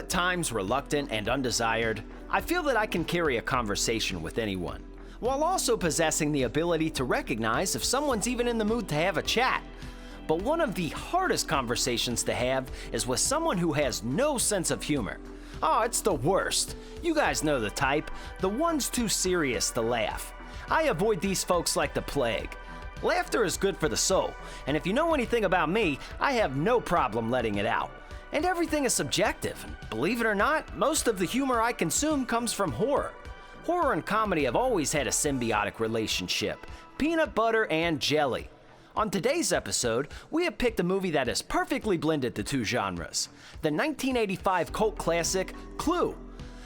at times reluctant and undesired, I feel that I can carry a conversation with anyone, while also possessing the ability to recognize if someone's even in the mood to have a chat. But one of the hardest conversations to have is with someone who has no sense of humor. Oh, it's the worst. You guys know the type, the ones too serious to laugh. I avoid these folks like the plague. Laughter is good for the soul, and if you know anything about me, I have no problem letting it out. And everything is subjective, and believe it or not, most of the humor I consume comes from horror. Horror and comedy have always had a symbiotic relationship, peanut butter and jelly. On today's episode, we have picked a movie that has perfectly blended the two genres, the 1985 cult classic, Clue,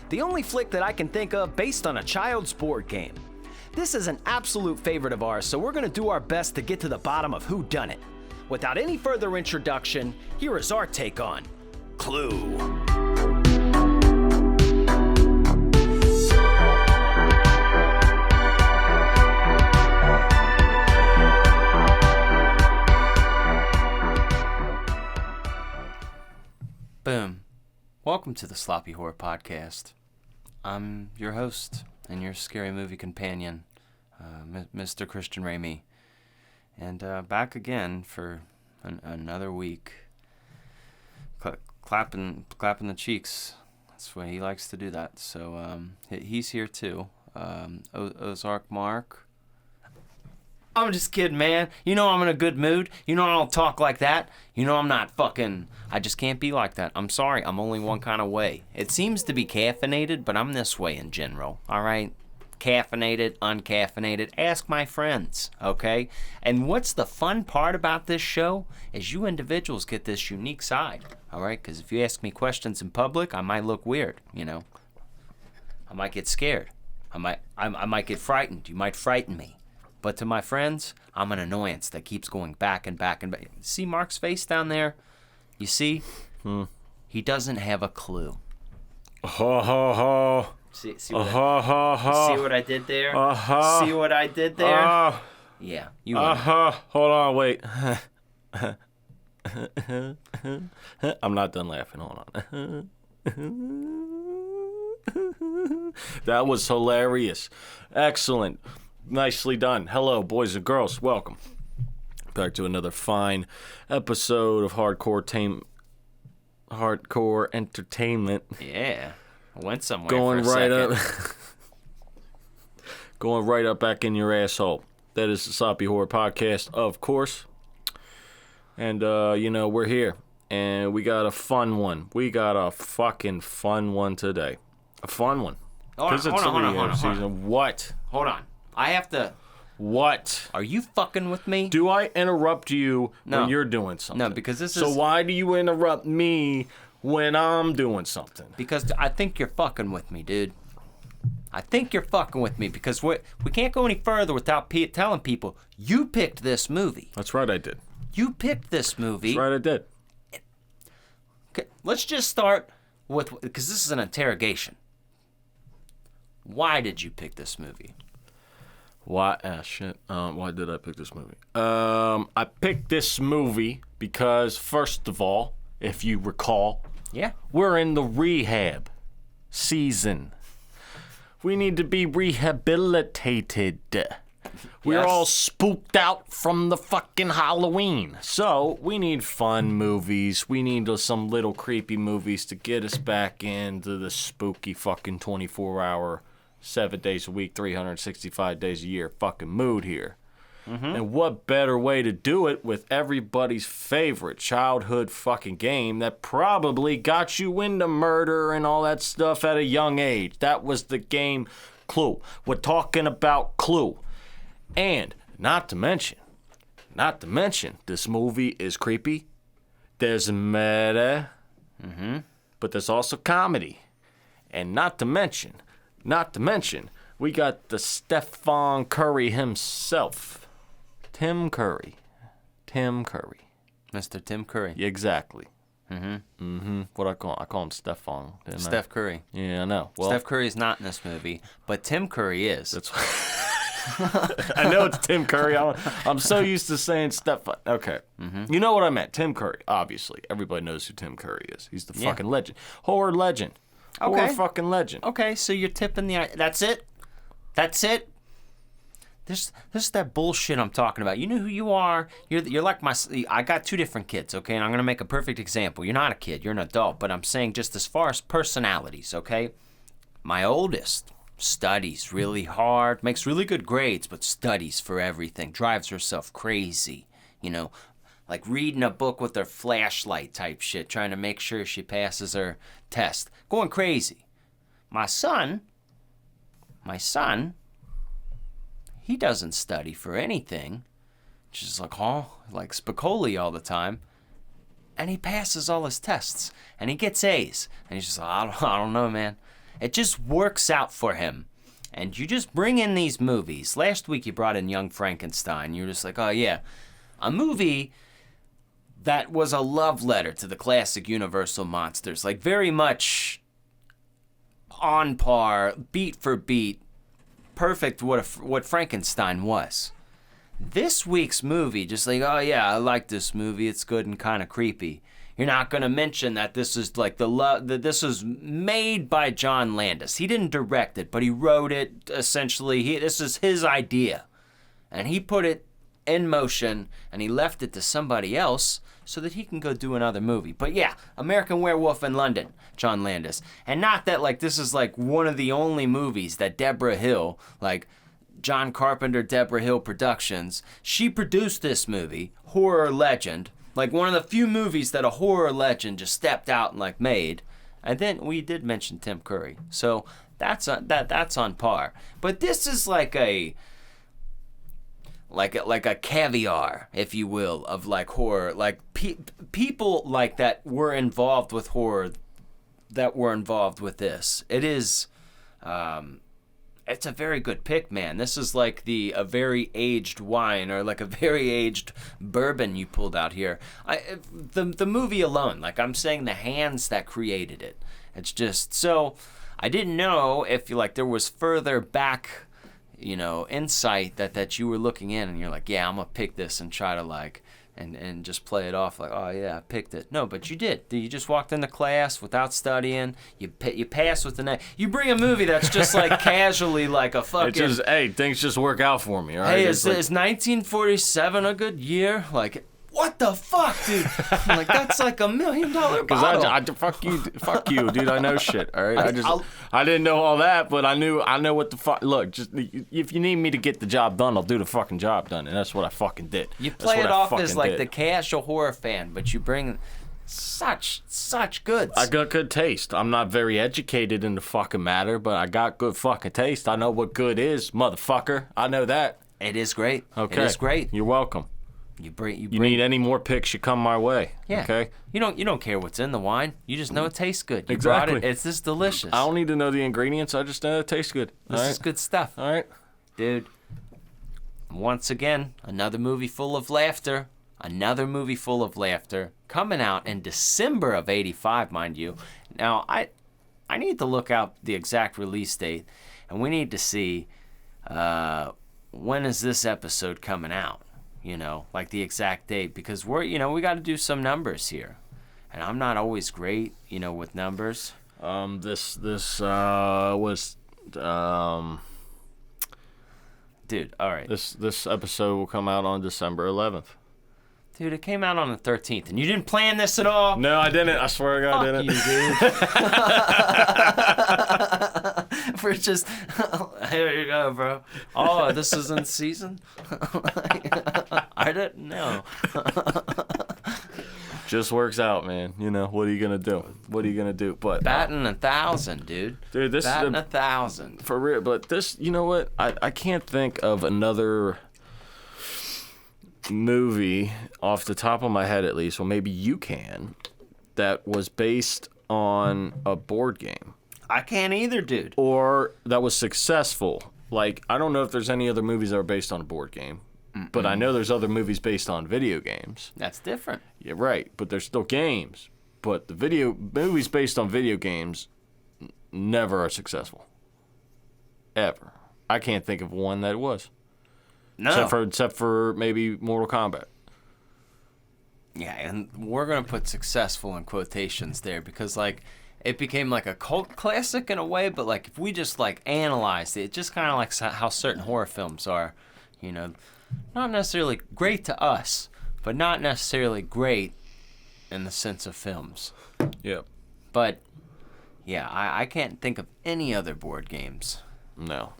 the only flick that I can think of based on a child's board game. This is an absolute favorite of ours, so we're going to do our best to get to the bottom of who done it. Without any further introduction, here is our take on Clue. Boom. Welcome to the Sloppy Horror Podcast. I'm your host and your scary movie companion, Mr. Christian Ramey. And back again for another week. Clapping the cheeks. That's the way he likes to do that. So he's here too. Ozark Mark. I'm just kidding, man. You know I'm in a good mood. You know I don't talk like that. You know I'm not fucking... I just can't be like that. I'm sorry. I'm only one kind of way. It seems to be caffeinated, but I'm this way in general. All right? Caffeinated, uncaffeinated. Ask my friends, okay? And what's the fun part about this show is you individuals get this unique side, all right? Because if you ask me questions in public, I might look weird, you know? I might get scared. I might get frightened. You might frighten me. But to my friends, I'm an annoyance that keeps going back and back and back. See Mark's face down there? You see? He doesn't have a clue. Ha ha ha. See what I did there? See what I did there? Yeah, you win. Hold on, wait. I'm not done laughing. Hold on. That was hilarious. Excellent. Nicely done. Hello, boys and girls. Welcome back to another fine episode of Hardcore Entertainment. Yeah, I went somewhere Going for a right second. up, going right up back in your asshole. That is the Sloppy Horror Podcast, of course. And we're here, and we got a fun one. We got a fucking fun one today. A fun one. Hold on. What? Hold on. I have to... What? Are you fucking with me? Do I interrupt you No. when you're doing something? No, because this is... So why do you interrupt me when I'm doing something? Because I think you're fucking with me, dude. I think you're fucking with me because we can't go any further without telling people you picked this movie. That's right, I did. You picked this movie. That's right, I did. Okay, let's just start with... Because this is an interrogation. Why did you pick this movie? Why? Why did I pick this movie? I picked this movie because, first of all, if you recall, we're in the rehab season. We need to be rehabilitated. We're all spooked out from the fucking Halloween. So we need fun movies. We need some little creepy movies to get us back into the spooky fucking 24-hour 7 days a week, 365 days a year fucking mood here. Mm-hmm. And what better way to do it with everybody's favorite childhood fucking game that probably got you into murder and all that stuff at a young age. That was the game Clue. We're talking about Clue. And not to mention, this movie is creepy. There's meta, but there's also comedy. And not to mention, we got the Stephen Curry himself. Tim Curry. Mr. Tim Curry. Exactly. What I call him Stephen. Steph Curry. Yeah, I know. Well, Steph Curry's not in this movie, but Tim Curry is. That's I know it's Tim Curry. I'm so used to saying stuff. Okay. You know what I meant. Tim Curry, obviously. Everybody knows who Tim Curry is. He's the fucking legend. Horror legend. Okay. Horror fucking legend. Okay, so you're tipping the... That's it? That's it? This is that bullshit I'm talking about. You know who you are. You're like my... I got 2 different kids, okay? And I'm going to make a perfect example. You're not a kid. You're an adult. But I'm saying just as far as personalities, okay? My oldest studies really hard, makes really good grades, but studies for everything. Drives herself crazy, you know? Like reading a book with her flashlight type shit, trying to make sure she passes her test. Going crazy. My son, he doesn't study for anything. Just like, like Spicoli all the time. And he passes all his tests. And he gets A's. And he's just like, I don't know, man. It just works out for him. And you just bring in these movies. Last week you brought in Young Frankenstein. You're just like, oh yeah. A movie that was a love letter to the classic Universal monsters. Like very much on par, beat for beat, perfect what Frankenstein was. This week's movie, just like, oh yeah, I like this movie. It's good and kind of creepy. You're not going to mention that this is like that this was made by John Landis. He didn't direct it, but he wrote it essentially. This is his idea. And he put it in motion and he left it to somebody else so that he can go do another movie. But yeah, American Werewolf in London, John Landis. And not that like this is like one of the only movies that Deborah Hill, like John Carpenter, Deborah Hill Productions, she produced this movie, horror legend. Like one of the few movies that a horror legend just stepped out and like made. And then we did mention Tim Curry. So that's on par. But this is like a caviar, if you will, of like horror. Like people like that were involved with horror that were involved with this. It is it's a very good pick, man. This is like a very aged wine or like a very aged bourbon you pulled out here. The movie alone, like I'm saying, the hands that created it. It's just so I didn't know if like there was further back, you know, insight that you were looking in and you're like, yeah, I'm gonna pick this and try to like and just play it off like, oh yeah, I picked it. No, but you did. You just walked into class without studying. You passed with the night. You bring a movie that's just like casually like a fucking. It just things just work out for me. All right. Hey, is 1947 a good year? Like. What the fuck, dude? I'm like, that's like $1 million bottle. Because fuck you, dude. I know shit. All right, I didn't know all that, but I know what the fuck. Look, just if you need me to get the job done, I'll do the fucking job done, and that's what I fucking did. You play it off as like the casual horror fan, but you bring such goods. I got good taste. I'm not very educated in the fucking matter, but I got good fucking taste. I know what good is, motherfucker. I know that. It is great. Okay, it is great. You're welcome. You bring. Need any more picks? You come my way. Yeah. Okay. You don't care what's in the wine. You just know it tastes good. You exactly. brought it. It's just delicious. I don't need to know the ingredients. I just know it tastes good. This is good stuff. All right, dude. Once again, another movie full of laughter. Another movie full of laughter coming out in December of '85, mind you. Now I need to look out the exact release date, and we need to see when is this episode coming out. You know, like the exact date, because we got to do some numbers here, and I'm not always great, you know, with numbers. This was dude. All right. This episode will come out on December 11th. Dude, it came out on the 13th, and you didn't plan this at all? No, I didn't. I swear to God, I didn't. You, dude. We're just, here you go, bro. Oh, this is in season? I didn't know. Just works out, man. You know, what are you going to do? But batting 1,000, dude. Dude, this batting is 1,000. For real, but this, you know what? I can't think of another movie off the top of my head, at least, well, maybe you can, that was based on a board game. I can't either, dude. Or that was successful. Like, I don't know if there's any other movies that are based on a board game, but I know there's other movies based on video games. That's different. Yeah, right, but they're still games. But the movies based on video games never are successful. Ever. I can't think of one that was. No. Except for maybe Mortal Kombat. Yeah, and we're going to put successful in quotations there because, like, it became like a cult classic in a way, but, like, if we just, like, analyzed it, it's just kind of like how certain horror films are, you know, not necessarily great to us, but not necessarily great in the sense of films. Yep. But, yeah, I can't think of any other board games. No.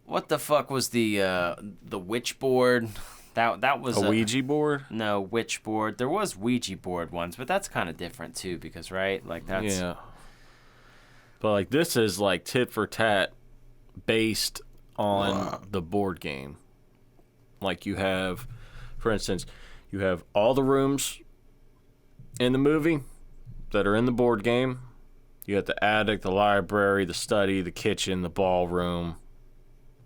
What the fuck was the witch board? That was a Ouija board? No, witch board. There was Ouija board ones, but that's kind of different too because right? Like that's Yeah. But like this is like tit for tat based on the board game. Like you have, for instance, you have all the rooms in the movie that are in the board game. You have the attic, the library, the study, the kitchen, the ballroom,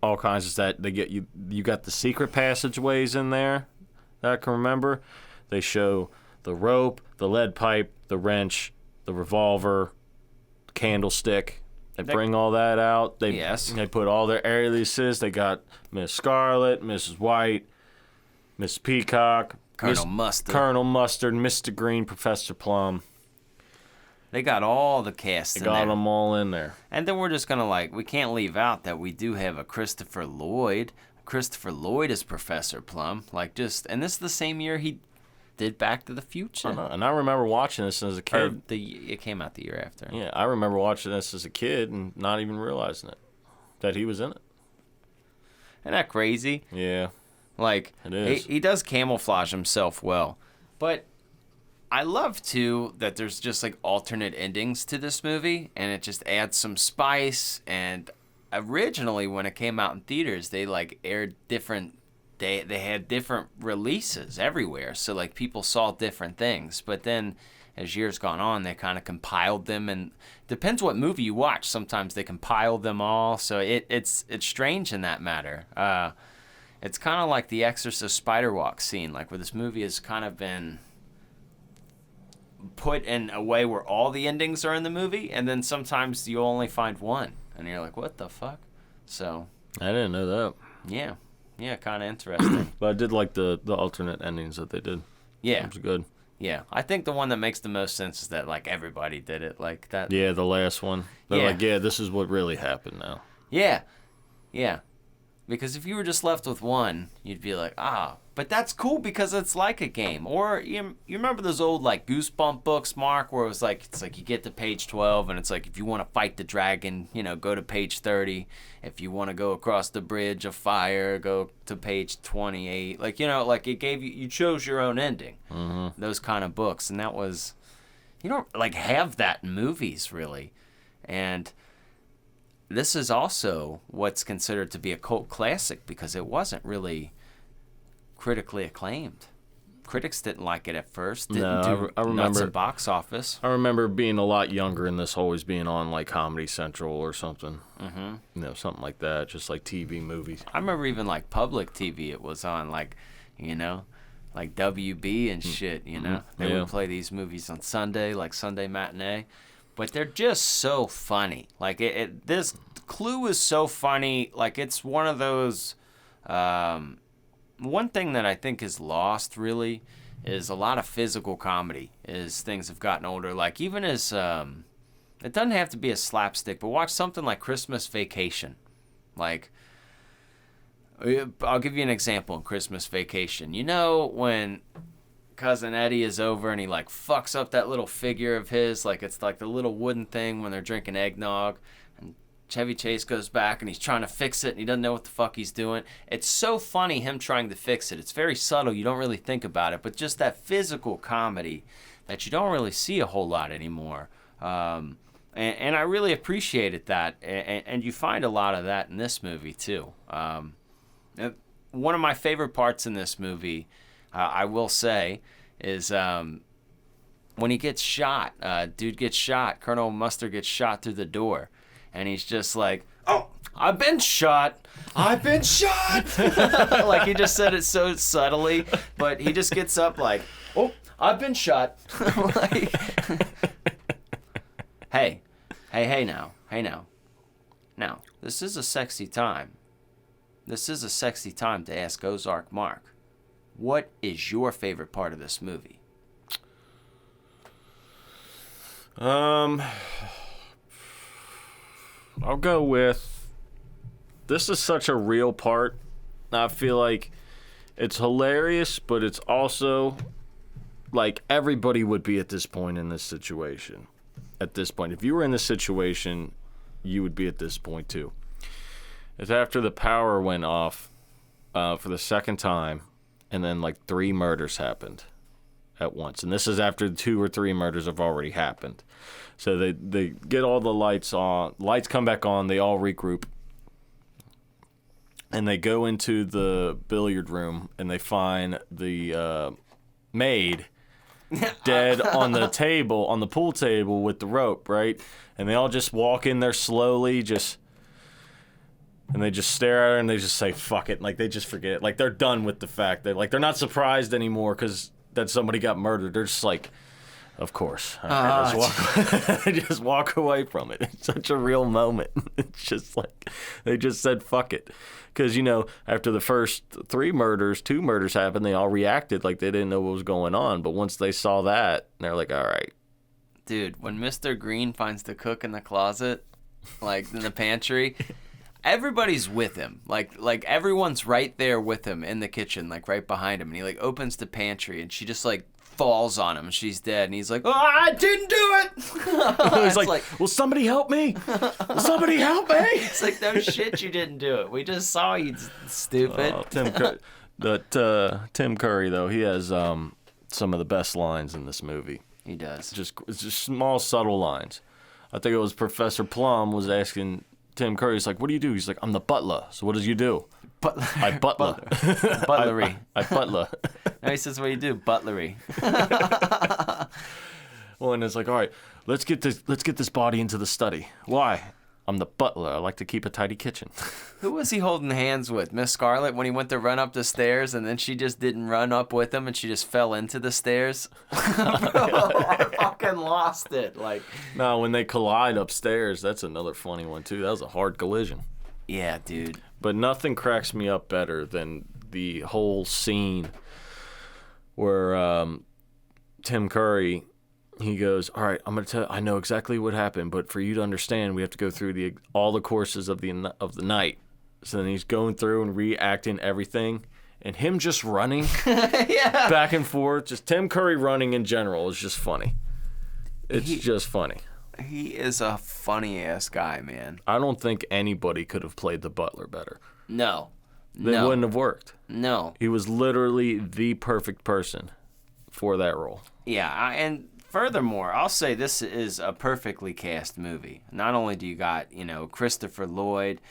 all kinds of that. They get you. You got the secret passageways in there that I can remember. They show the rope, the lead pipe, the wrench, the revolver, the candlestick. They bring all that out. They put all their aliases. They got Miss Scarlet, Mrs. White, Miss Peacock, Colonel Mustard, Mr. Green, Professor Plum. They got all the cast in there. They got them all in there. And then we're just going to, we can't leave out that we do have a Christopher Lloyd. Christopher Lloyd is Professor Plum. And this is the same year he did Back to the Future. And I remember watching this as a kid. It came out the year after. Yeah, I remember watching this as a kid and not even realizing it, that he was in it. Isn't that crazy? Yeah. It is. He does camouflage himself well. But I love, too, that there's just, alternate endings to this movie, and it just adds some spice. And originally, when it came out in theaters, they, aired different... They had different releases everywhere, so, people saw different things. But then, as years gone on, they kind of compiled them, and depends what movie you watch. Sometimes they compile them all, so it's strange in that matter. It's kind of like the Exorcist spider walk scene, where this movie has kind of been put in a way where all the endings are in the movie, and then sometimes you'll only find one, and you're like, what the fuck? So I didn't know that. Yeah, kind of interesting. But I did like the alternate endings that they did. Yeah. It was good. Yeah, I think the one that makes the most sense is that, everybody did it like that. Yeah, the last one. They're Yeah. this is what really happened now. Yeah. Because if you were just left with one, you'd be like, but that's cool because it's like a game. Or you remember those old Goosebump books, Mark, where it was it's you get to page 12 and it's if you want to fight the dragon, go to page 30. If you want to go across the bridge of fire, go to page 28. It gave you chose your own ending. Mm-hmm. Those kind of books, and that was, you don't have that in movies really, and. This is also what's considered to be a cult classic because it wasn't really critically acclaimed. Critics didn't like it at first. I remember nuts at box office. I remember being a lot younger and this always being on Comedy Central or something. Mm-hmm. Something like that, just TV movies. I remember even public TV. It was on WB and shit. They would play these movies on Sunday, Sunday matinee. But they're just so funny. This Clue is so funny. It's one of those. One thing that I think is lost really is a lot of physical comedy as things have gotten older. Even as it doesn't have to be a slapstick, but watch something like Christmas Vacation. I'll give you an example in Christmas Vacation. When Cousin Eddie is over and he fucks up that little figure of his, it's the little wooden thing when they're drinking eggnog, and Chevy Chase goes back and he's trying to fix it and he doesn't know what the fuck he's doing. It's so funny him trying to fix it. It's very subtle, you don't really think about it, but just that physical comedy that you don't really see a whole lot anymore. And I really appreciated that, and you find a lot of that in this movie too. One of my favorite parts in this movie, I will say, is when he gets shot. Dude gets shot. Colonel Mustard gets shot through the door. And he's just oh, I've been shot. I've been shot. He just said it so subtly. But he just gets up oh, I've been shot. Hey now. Now, this is a sexy time. this is a sexy time to ask Ozark Mark, what is your favorite part of this movie? I'll go with, this is such a real part. I feel like it's hilarious, but it's also like everybody would be at this point in this situation. At this point, if you were in this situation, you would be at this point too. It's after the power went off for the second time, and then like 3 murders happened at once. And this is after 2 or 3 murders have already happened. So they get all the lights on. Lights come back on. They all regroup. And they go into the billiard room, and they find the maid dead on the table, on the pool table with the rope, right? And they all just walk in there slowly, and they just stare at her, and they just say, fuck it. Like, they just forget. Like, they're done with the fact. They're not surprised anymore because that somebody got murdered. They're just like, of course. All right, just walk away from it. It's such a real moment. It's just like, they just said, fuck it. Because, you know, after the first 2 murders happened, they all reacted like they didn't know what was going on. But once they saw that, they're like, all right. Dude, when Mr. Green finds the cook in the closet, like in the pantry, everybody's with him. Like everyone's right there with him in the kitchen, like right behind him. And he like opens the pantry, and she just like falls on him. She's dead, and he's like, "Oh, I didn't do it." He's like, "Will somebody help me? Will somebody help me?" It's like, no shit, you didn't do it. We just saw you, stupid. Tim Curry though, he has some of the best lines in this movie. He does. It's just small, subtle lines. I think it was Professor Plum was asking Tim Curry. He's like, "What do you do?" He's like, "I'm the butler." So what does you do? I butler. Butlery. I butler. Now he says, what do you do? Butlery. Well, and it's like, all right, let's get this body into the study. Why? I'm the butler. I like to keep a tidy kitchen. Who was he holding hands with? Miss Scarlett when he went to run up the stairs, and then she just didn't run up with him, and she just fell into the stairs? I fucking lost it. Like, no, when they collide upstairs, that's another funny one too. That was a hard collision. Yeah, dude. But nothing cracks me up better than the whole scene where Tim Curry, he goes, all right, I'm going to tell you, I know exactly what happened, but for you to understand, we have to go through all the courses of the night. So then he's going through and reacting everything, and him just running back and forth, just Tim Curry running in general is just funny. It's just funny. He is a funny-ass guy, man. I don't think anybody could have played the butler better. No. They wouldn't have worked. No. He was literally the perfect person for that role. Yeah, and furthermore, I'll say this is a perfectly cast movie. Not only do you got, Christopher Lloyd,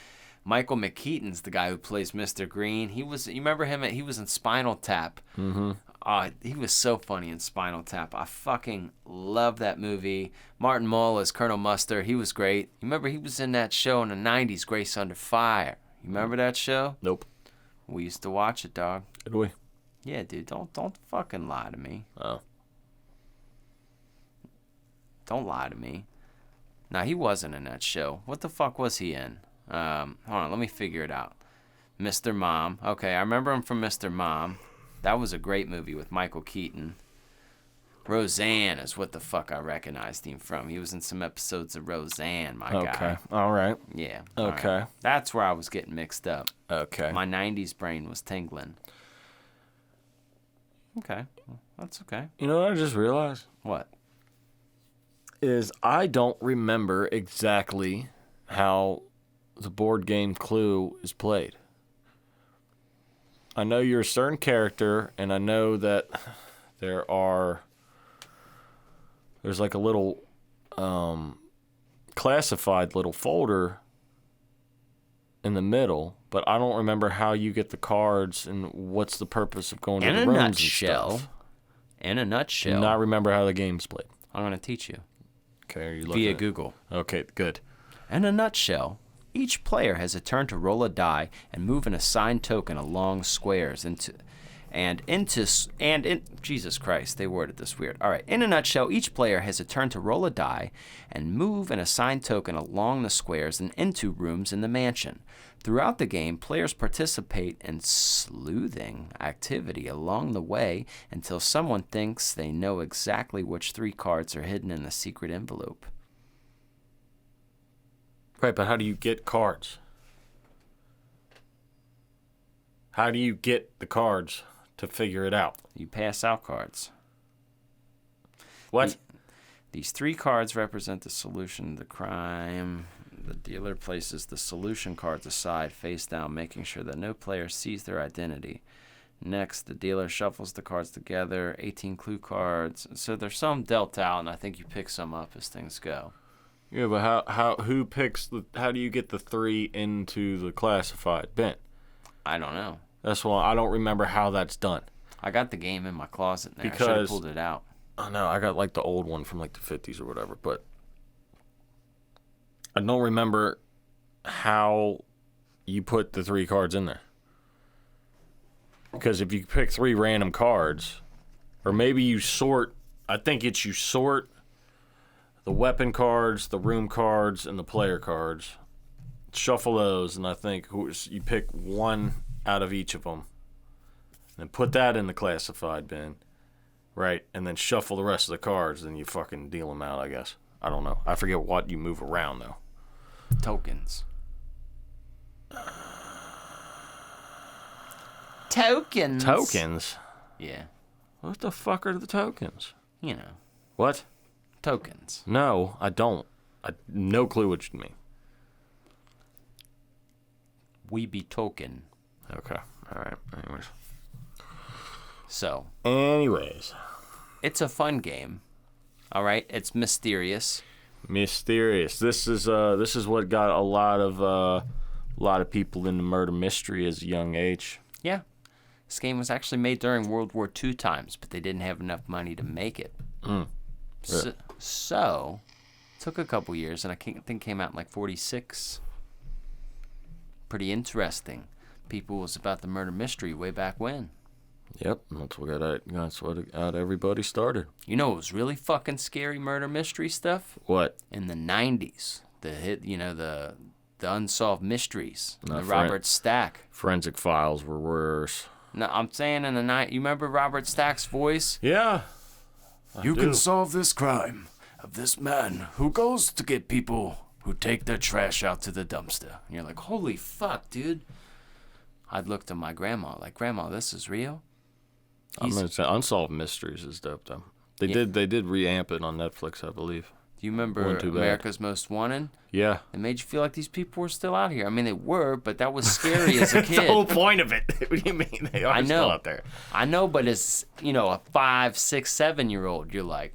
Michael McKeaton's the guy who plays Mr. Green. You remember him? He was in Spinal Tap. Mm-hmm. He was so funny in Spinal Tap. I fucking love that movie. Martin Mull as Colonel Mustard. He was great. You remember he was in that show in the 90s, Grace Under Fire. You remember that show? Nope. We used to watch it, dog. Did we? Yeah, dude. Don't fucking lie to me. Oh. Don't lie to me. Nah, he wasn't in that show. What the fuck was he in? Hold on, let me figure it out. Mr. Mom. Okay, I remember him from Mr. Mom. That was a great movie with Michael Keaton. Roseanne is what the fuck I recognized him from. He was in some episodes of Roseanne, my guy. Okay, all right. Yeah. Okay. Right. That's where I was getting mixed up. Okay. My 90s brain was tingling. Okay, well, that's okay. You know what I just realized? What? Is I don't remember exactly how the board game Clue is played. I know you're a certain character, and I know that there's like a little classified little folder in the middle, but I don't remember how you get the cards and what's the purpose of going to the rooms and stuff. In a nutshell. Do not remember how the game's played. I'm going to teach you. Okay, are you looking Via at Google. Okay, good. In a nutshell, each player has a turn to roll a die and move an assigned token along squares Jesus Christ, they worded this weird. All right, in a nutshell, each player has a turn to roll a die and move an assigned token along the squares and into rooms in the mansion. Throughout the game, players participate in sleuthing activity along the way until someone thinks they know exactly which 3 cards are hidden in the secret envelope. Right, but how do you get cards? How do you get the cards to figure it out? You pass out cards. What? These 3 cards represent the solution to the crime. The dealer places the solution cards aside, face down, making sure that no player sees their identity. Next, the dealer shuffles the cards together, 18 clue cards. So there's some dealt out, and I think you pick some up as things go. Yeah, but how do you get the 3 into the classified bin? I don't know. That's why I don't remember how that's done. I got the game in my closet there. I should have pulled it out. I know, I got like the old one from like the 50s or whatever, but I don't remember how you put the 3 cards in there. Because if you pick 3 random cards, or maybe you sort, I think it's you sort the weapon cards, the room cards, and the player cards. Shuffle those, and I think you pick 1 out of each of them. And put that in the classified bin. Right, and then shuffle the rest of the cards, and you fucking deal them out, I guess. I don't know. I forget what you move around, though. Tokens. Tokens. Tokens? Yeah. What the fuck are the tokens? You know. What? Tokens. No, I don't. No clue what you mean. We be token. Okay. All right. Anyways. It's a fun game. All right. It's mysterious. Mysterious. This is what got a lot of people into murder mystery as a young age. Yeah. This game was actually made during World War II times, but they didn't have enough money to make it. Really? So it took a couple years, and I think it came out in like 46. Pretty interesting. People was about the murder mystery way back when. Yep, that's what got everybody started. You know, it was really fucking scary murder mystery stuff. What? In the 90s, the unsolved mysteries, the Robert Stack. Forensic Files were worse. No, I'm saying in the night. You remember Robert Stack's voice? Yeah. You can solve this crime of this man who goes to get people who take their trash out to the dumpster. And you're like, holy fuck, dude. I'd look to my grandma like, Grandma, this is real? I'm gonna say Unsolved Mysteries is dope though. They did reamp it on Netflix, I believe. Do you remember America's Most Wanted? Yeah. It made you feel like these people were still out here. I mean, they were, but that was scary as a kid. That's the whole point of it. What do you mean they are still out there? I know, but as a 5, 6, 7-year-old, you're like,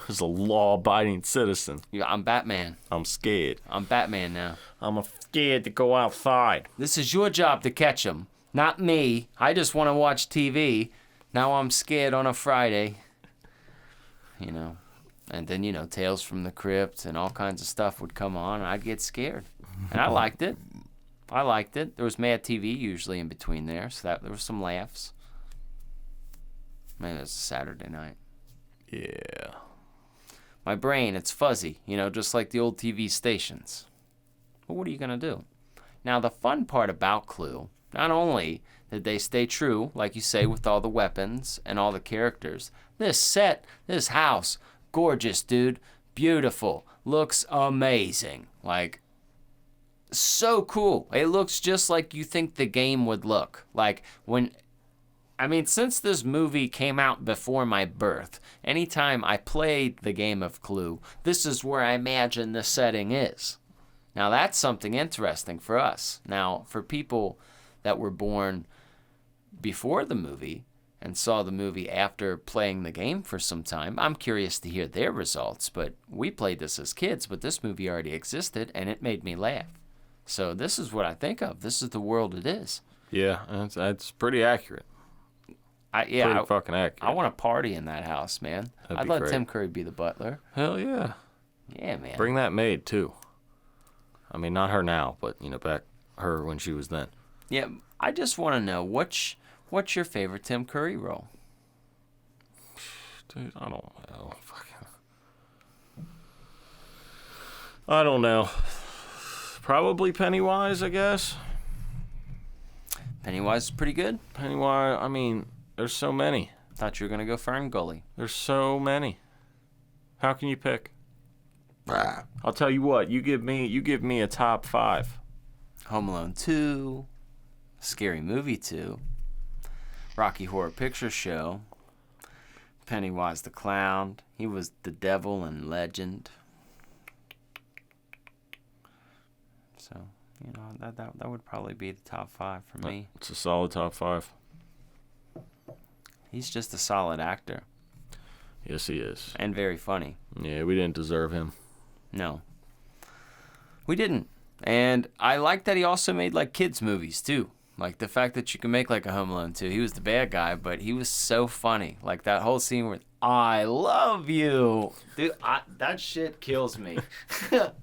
as a law-abiding citizen. Yeah, I'm Batman. I'm scared. I'm Batman now. I'm scared to go outside. This is your job to catch them, not me. I just want to watch TV. Now I'm scared on a Friday. And then, Tales from the Crypt and all kinds of stuff would come on, and I'd get scared. And I liked it. There was Mad TV usually in between there, so there was some laughs. Maybe it was a Saturday night. Yeah. My brain, it's fuzzy, just like the old TV stations. But what are you going to do? Now, the fun part about Clue, not only did they stay true, like you say, with all the weapons and all the characters, this house, gorgeous, dude, beautiful, looks amazing. Like, so cool. It looks just like you think the game would look. Like, since this movie came out before my birth, anytime I played the game of Clue, this is where I imagine the setting is. Now, that's something interesting for us. Now, for people that were born before the movie and saw the movie after playing the game for some time, I'm curious to hear their results. But we played this as kids, but this movie already existed, and it made me laugh. So this is what I think of. This is the world it is. Yeah, that's pretty accurate. Pretty fucking accurate. I want to party in that house, man. I'd let Tim Curry be the butler. Hell yeah. Yeah, man. Bring that maid, too. I mean, not her now, but, back her when she was then. Yeah, I just want to know, What's your favorite Tim Curry role? Dude, I don't know. I don't know. Probably Pennywise, I guess. Pennywise is pretty good. Pennywise, I mean, there's so many. Thought you were gonna go Fern Gully. There's so many. How can you pick? I'll tell you what. You give me a top 5. Home Alone 2, Scary Movie 2, Rocky Horror Picture Show, Pennywise the Clown. He was the devil in Legend. So, you know, that would probably be the top 5 for me. It's a solid top 5. He's just a solid actor. Yes, he is. And very funny. Yeah, we didn't deserve him. No. We didn't. And I like that he also made, like, kids' movies, too. Like, the fact that you can make, like, a Home Alone 2. He was the bad guy, but he was so funny. Like, that whole scene where, I love you. Dude, that shit kills me.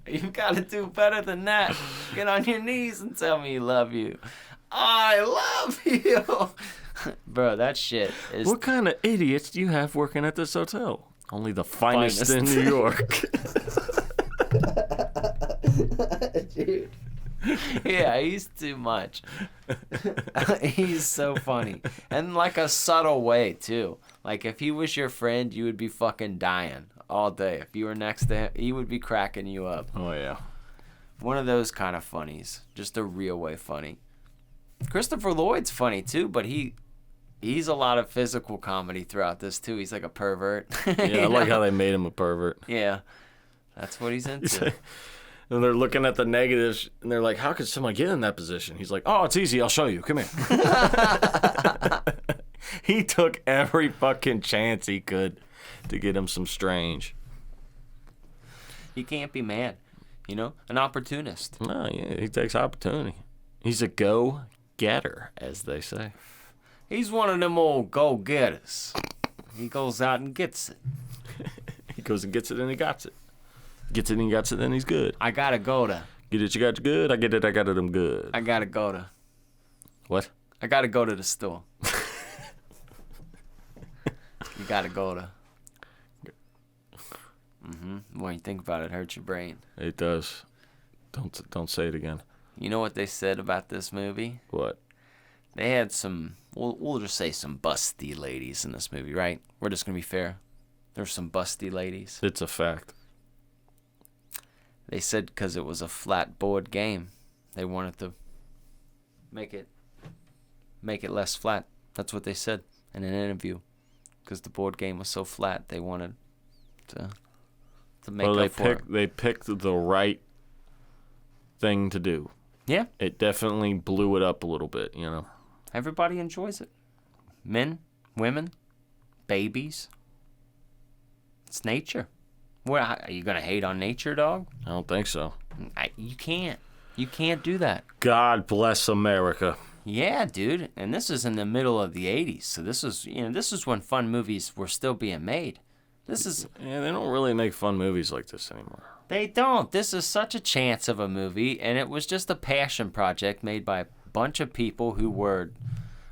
You've got to do better than that. Get on your knees and tell me you love you. I love you. Bro, that shit is... What kind of idiots do you have working at this hotel? Only the finest. In New York. Dude. Yeah, he's too much. He's so funny. And like a subtle way, too. Like, if he was your friend, you would be fucking dying all day. If you were next to him, he would be cracking you up. Oh, yeah. One of those kind of funnies. Just a real way funny. Christopher Lloyd's funny, too, but he's a lot of physical comedy throughout this, too. He's like a pervert. Yeah, I like how they made him a pervert. Yeah. That's what he's into. And they're looking at the negatives, and they're like, how could someone get in that position? He's like, oh, it's easy. I'll show you. Come here. He took every fucking chance he could to get him some strange. You can't be mad. You know? An opportunist. No, yeah, he takes opportunity. He's a go-getter, as they say. He's one of them old go-getters. He goes out and gets it. He goes and gets it, and he got it. Gets it and he got it, then he's good. I gotta go to. Get it, you got it good. I get it, I got it, I'm good. I gotta go to. What? I gotta go to the store. You gotta go to. When you think about it, it hurts your brain. It does. Don't say it again. You know what they said about this movie? What? They had some, we'll just say some busty ladies in this movie, right? We're just gonna be fair. There's some busty ladies. It's a fact. They said because it was a flat board game, they wanted to make it less flat. That's what they said in an interview. Because the board game was so flat, they wanted to make up for it. They picked the right thing to do. Yeah. It definitely blew it up a little bit, you know. Everybody enjoys it. Men, women, babies. It's nature. What, are you going to hate on nature, dog? I don't think so. You can't. You can't do that. God bless America. Yeah, dude. And this is in the middle of the 80s. So this is when fun movies were still being made. Yeah, they don't really make fun movies like this anymore. They don't. This is such a chance of a movie, and it was just a passion project made by a bunch of people who were,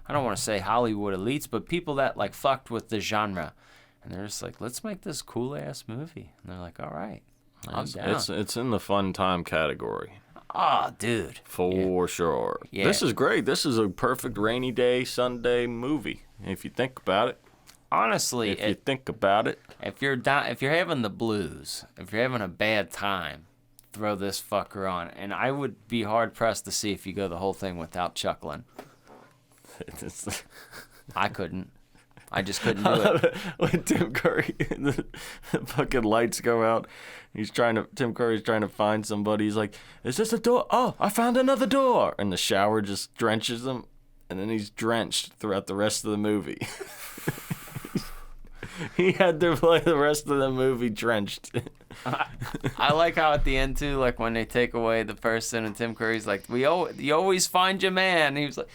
I don't want to say Hollywood elites, but people that like fucked with the genre. And they're just like, let's make this cool-ass movie. And they're like, all right, I'm down. It's in the fun time category. Oh, dude. For sure. Yeah. This is great. This is a perfect rainy day, Sunday movie, if you think about it. Honestly, if you think about it. If you're having the blues, if you're having a bad time, throw this fucker on. And I would be hard-pressed to see if you go the whole thing without chuckling. I couldn't. I just couldn't do it. When Tim Curry, the fucking lights go out, Tim Curry's trying to find somebody. He's like, is this a door? Oh, I found another door. And the shower just drenches him, and then he's drenched throughout the rest of the movie. He had to play the rest of the movie drenched. I like how at the end, too, like when they take away the person, and Tim Curry's like, you always find your man. And he was like,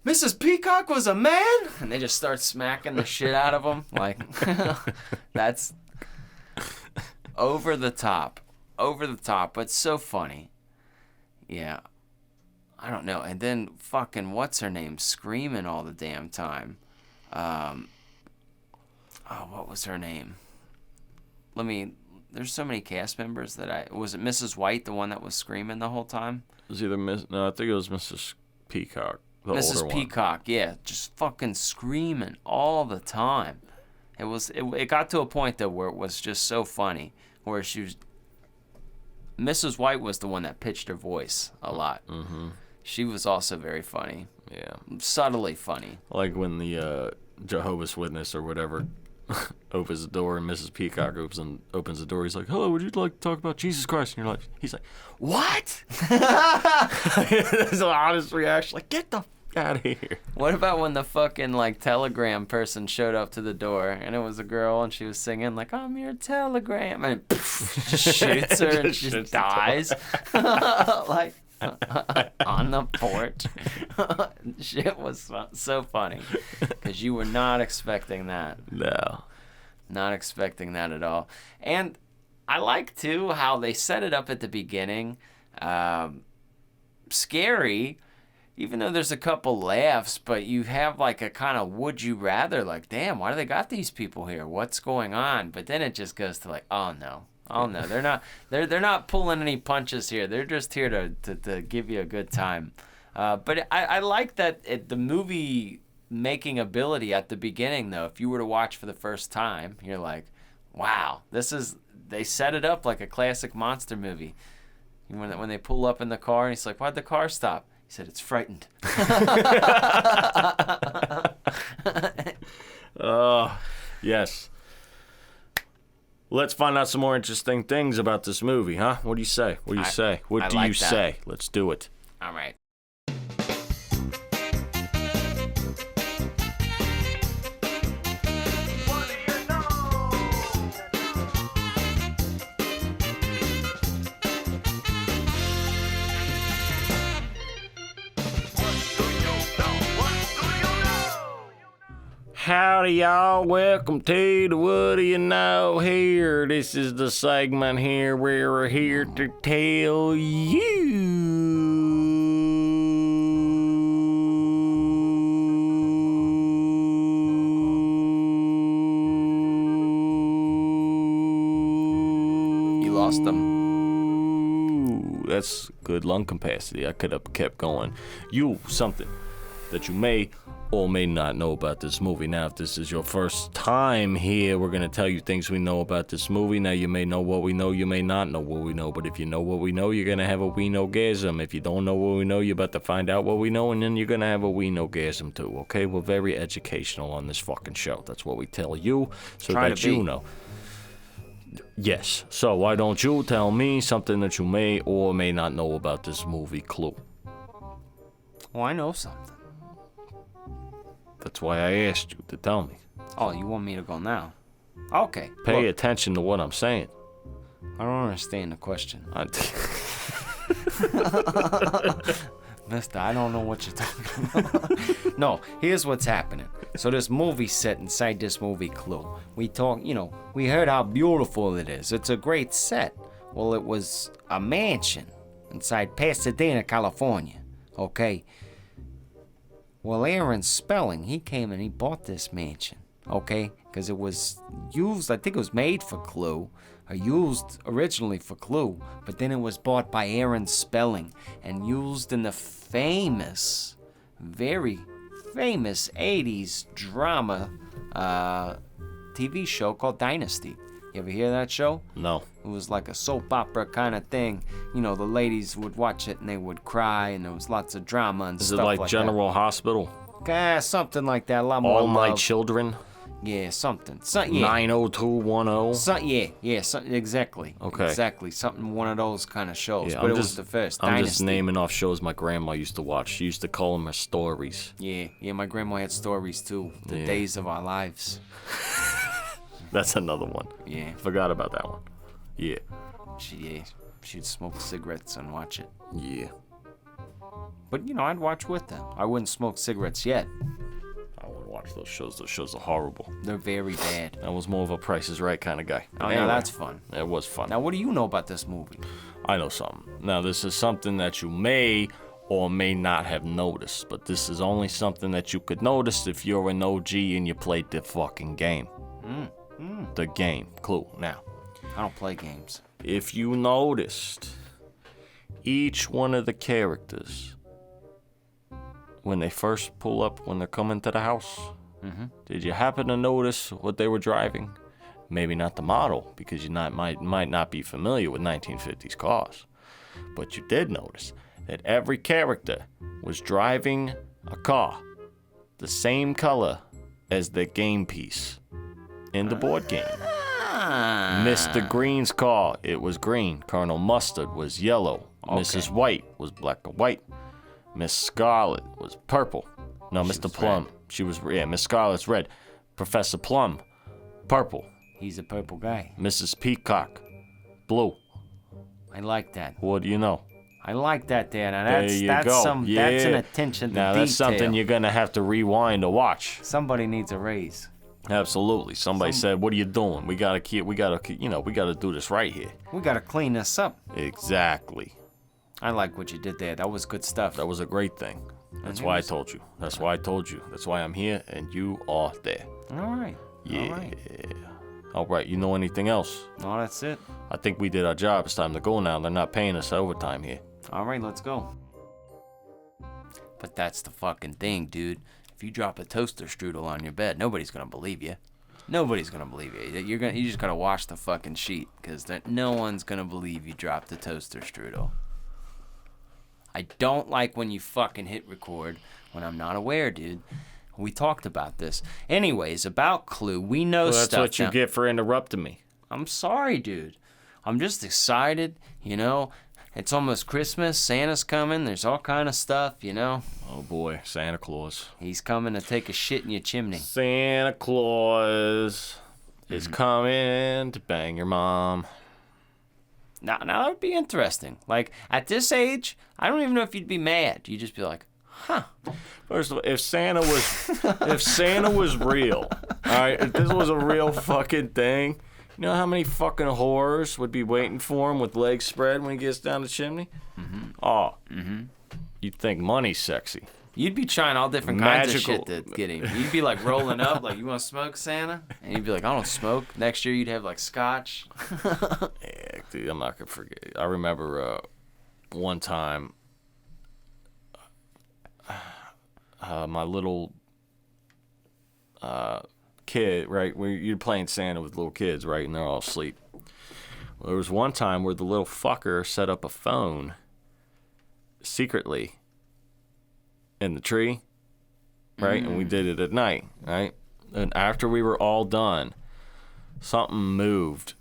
Mrs. Peacock was a man? And they just start smacking the shit out of him. Like, that's over the top, but so funny. Yeah. I don't know. And then fucking what's her name screaming all the damn time. What was her name? There's so many cast members that was it Mrs. White, the one that was screaming the whole time? It was either no, I think it was Mrs. Peacock, the Mrs. older Peacock, yeah, just fucking screaming all the time. It got to a point though where it was just so funny, where Mrs. White was the one that pitched her voice a lot. Mm-hmm. She was also very funny. Yeah. Subtly funny. Like when the Jehovah's Witness or whatever opens the door and Mrs. Peacock opens the door. He's like, "Hello, would you like to talk about Jesus Christ in your life?" He's like, "What?" That's the honest reaction. Like, get the f out of here. What about when the fucking like telegram person showed up to the door and it was a girl and she was singing like, "I'm your telegram," and just shoots her and she just dies like on the porch. Shit was so funny because you were not expecting that. No. Not expecting that at all. And I like, too, how they set it up at the beginning. Scary, even though there's a couple laughs, but you have like a kind of would you rather, like, damn, why do they got these people here? What's going on? But then it just goes to like, oh no, they're not pulling any punches here. They're just here to give you a good time. But I like that the movie making ability at the beginning, though. If you were to watch for the first time, you're like, wow, they set it up like a classic monster movie. When they pull up in the car and he's like, "Why'd the car stop?" He said, "It's frightened." Yes. Let's find out some more interesting things about this movie, huh? What do you say? What do you say? Let's do it. All right. Howdy, y'all. Welcome to the What Do You Know here. This is the segment here where we're here to tell you. You lost them. Ooh, that's good lung capacity. I could have kept going. Something that you may or may not know about this movie. Now, if this is your first time here, we're going to tell you things we know about this movie. Now, you may know what we know, you may not know what we know, but if you know what we know, you're going to have a we know-gasm. If you don't know what we know, you're about to find out what we know, and then you're going to have a we know-gasm too, okay? We're very educational on this fucking show. That's what we tell you, so that you know. Yes, so why don't you tell me something that you may or may not know about this movie, Clue? Oh, I know something. That's why I asked you to tell me. Oh, you want me to go now? Okay. Pay attention to what I'm saying. I don't understand the question. Mister, I don't know what you're talking about. No, here's what's happening. So this movie set inside this movie Clue. We heard how beautiful it is. It's a great set. Well, it was a mansion inside Pasadena, California. Okay? Well, Aaron Spelling, he came and he bought this mansion, okay? Because it was used, I think it was made for Clue, or used originally for Clue, but then it was bought by Aaron Spelling and used in the famous, very famous 80s drama TV show called Dynasty. You ever hear that show? No. It was like a soap opera kind of thing. You know, the ladies would watch it and they would cry, and there was lots of drama and stuff like that. Is it like General Hospital? Something like that. A lot more All My love. Children? Yeah, something. Yeah. 90210? Exactly. Okay. Exactly. Something, one of those kind of shows. Yeah, but it was the first. I'm Dynasty. just naming off shows my grandma used to watch. She used to call them her stories. Yeah, my grandma had stories too. The Days of Our Lives. That's another one. Yeah. Forgot about that one. Yeah. She'd smoke cigarettes and watch it. Yeah. But, I'd watch with them. I wouldn't smoke cigarettes yet. I wouldn't watch those shows. Those shows are horrible. They're very bad. I was more of a Price is Right kind of guy. Oh, anyway, that's fun. It was fun. Now, what do you know about this movie? I know something. Now, this is something that you may or may not have noticed, but this is only something that you could notice if you're an OG and you played the fucking game. The game. Clue. Now, I don't play games. if you noticed, each one of the characters, when they first pull up, when they're coming to the house, did you happen to notice what they were driving? Maybe not the model, because you might not be familiar with 1950s cars. But you did notice that every character was driving a car the same color as their game piece in the board game. Mr. Green's car, it was green. Colonel Mustard was yellow. Okay. Mrs. White was black and white. Miss Scarlet was purple. No, Mr. Plum. She was, Miss Scarlet's red. Professor Plum, purple. He's a purple guy. Mrs. Peacock, blue. I like that. What do you know? I like that, Dad. Now There you that's go. that's an attention to Now detail. that's something you're gonna have to rewind to watch. Somebody needs a raise. Absolutely. Somebody said, "What are you doing? We gotta do this right here." We gotta clean this up. Exactly. I like what you did there. That was good stuff. That was a great thing. That's why I told you. That's why I told you. That's why I'm here and you are there. All right. Yeah. All right. All right. You know anything else? No, that's it. I think we did our job. It's time to go now. They're not paying us overtime here. All right, let's go. But that's the fucking thing, dude. If you drop a toaster strudel on your bed, nobody's gonna believe you. Nobody's gonna believe you. You just gotta wash the fucking sheet, because no one's gonna believe you dropped the toaster strudel. I don't like when you fucking hit record when I'm not aware, dude. We talked about this. Anyways, about Clue, we know Well, that's stuff. what you now. get for interrupting me. I'm sorry, dude. I'm just excited, you know. It's almost Christmas. Santa's coming. There's all kind of stuff, you know. Oh boy, Santa Claus. He's coming to take a shit in your chimney. Santa Claus is coming to bang your mom. Now that would be interesting. Like, at this age, I don't even know if you'd be mad. You'd just be like, huh. First of all, if Santa was real, all right, if this was a real fucking thing, you know how many fucking whores would be waiting for him with legs spread when he gets down the chimney? You'd think money's sexy. You'd be trying all different kinds Magical. of shit to get him. You'd be like rolling up, like, you want to smoke, Santa? And you'd be like, I don't smoke. Next year, you'd have like scotch. Yeah, dude, I'm not gonna forget. I remember one time, my little kid, right? You're playing Santa with little kids, right? And they're all asleep. Well, there was one time where the little fucker set up a phone secretly in the tree, right? And we did it at night, right? And after we were all done, something moved,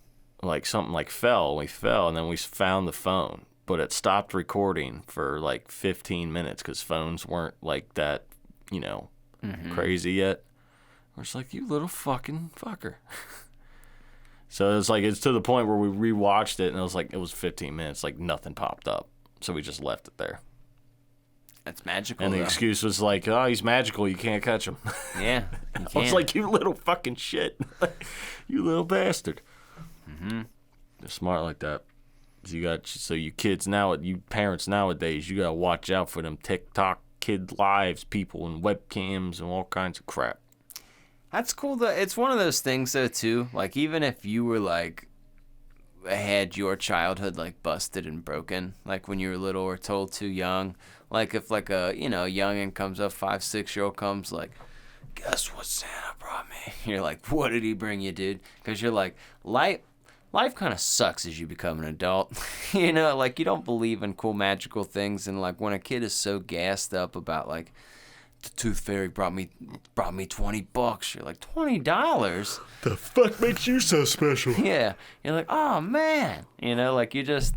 something fell. We fell, and then we found the phone, but it stopped recording for like 15 minutes because phones weren't like that, crazy yet. We're just like, you little fucking fucker. So it's to the point where we rewatched it, and it was 15 minutes, like nothing popped up. So we just left it there. That's magical, And the though. excuse was like, oh, he's magical, you can't catch him. Yeah, you I was can. like, you little fucking shit. You little bastard. They're smart like that. You parents nowadays, you gotta watch out for them TikTok kid lives people and webcams and all kinds of crap. That's cool, though. It's one of those things, though, too. Like, even if you were, like, had your childhood, like, busted and broken, like, when you were little or told too young, like, if, like, a youngin' comes up, 5-6-year-old comes, like, guess what Santa brought me? You're like, what did he bring you, dude? Because you're like, life kind of sucks as you become an adult. Like, you don't believe in cool magical things, and, like, when a kid is so gassed up about, like, the tooth fairy brought me $20, you're like, $20? The fuck makes you so special? Yeah. You're like, oh man. Like, you just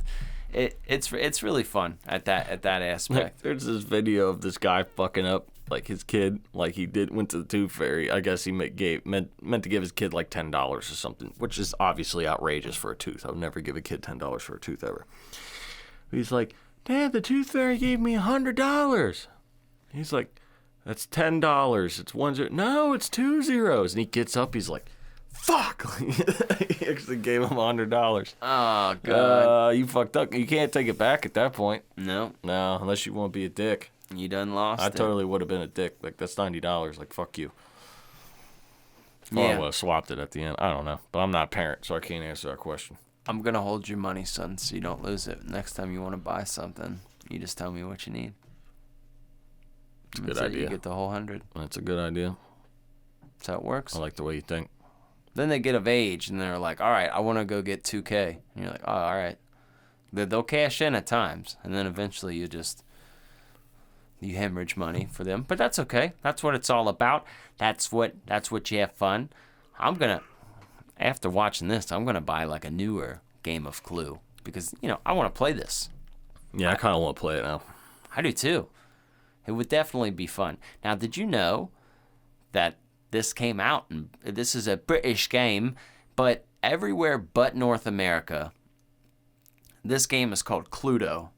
it's really fun at that aspect. There's this video of this guy fucking up like his kid, like went to the tooth fairy. I guess he meant to give his kid like $10 or something, which is obviously outrageous for a tooth. I would never give a kid $10 for a tooth ever. He's like, Dad, the tooth fairy gave me $100. He's like, that's $10. It's 1 0. No, it's 2 zeros. And he gets up. He's like, fuck. He actually gave him $100. Oh, God. You fucked up. You can't take it back at that point. No. No, unless you want to be a dick. You done lost I it. totally would have been a dick. Like, that's $90. Like, fuck you. Or Yeah. I would have swapped it at the end. I don't know. But I'm not a parent, so I can't answer that question. I'm going to hold your money, son, so you don't lose it. Next time you want to buy something, you just tell me what you need. It's a good That's it. idea. You get the whole 100. That's a good idea. That's how it works. I like the way you think. Then they get of age, and they're like, all right, I want to go get 2K. And you're like, oh, all right. They'll cash in at times, and then eventually you hemorrhage money for them. But that's okay. That's what it's all about. That's what you have fun. After watching this, I'm going to buy like a newer game of Clue because, I want to play this. Yeah, I kind of want to play it now. I do too. It would definitely be fun. Now, did you know that this came out, and this is a British game, but everywhere but North America, this game is called Cluedo.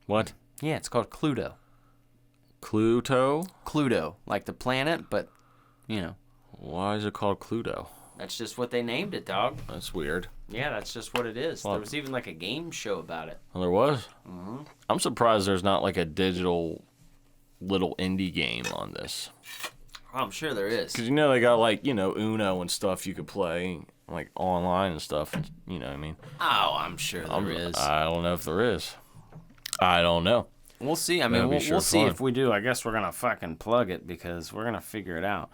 What? Yeah, it's called Cluedo. Cluedo? Cluedo, like the planet, but, Why is it called Cluedo? that's just what they named it, dog. That's weird. Yeah, that's just what it is. Well, There was even like a game show about it. Well, there was? Mm-hmm. I'm surprised there's not like a digital little indie game on this. Oh, I'm sure there is. Because, they got like, Uno and stuff you could play, like online and stuff. You know what I mean? Oh, I'm sure there is. I don't know if there is. I don't know. We'll see. I That'd mean, be we'll sure see fun. if we do. I guess we're going to fucking plug it because we're going to figure it out.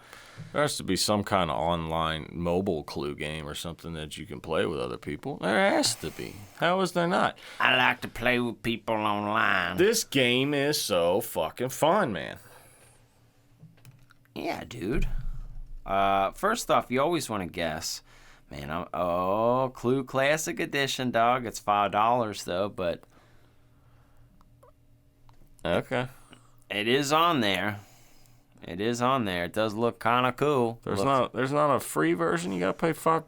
There has to be some kind of online mobile Clue game or something that you can play with other people. There has to be. How is there not? I like to play with people online. This game is so fucking fun, man. Yeah, dude. First off, you always want to guess. Man, Clue Classic Edition, dog. It's $5 though, but Okay. it is on there. It is on there. It does look kind of cool. There's not a free version. You gotta pay $5.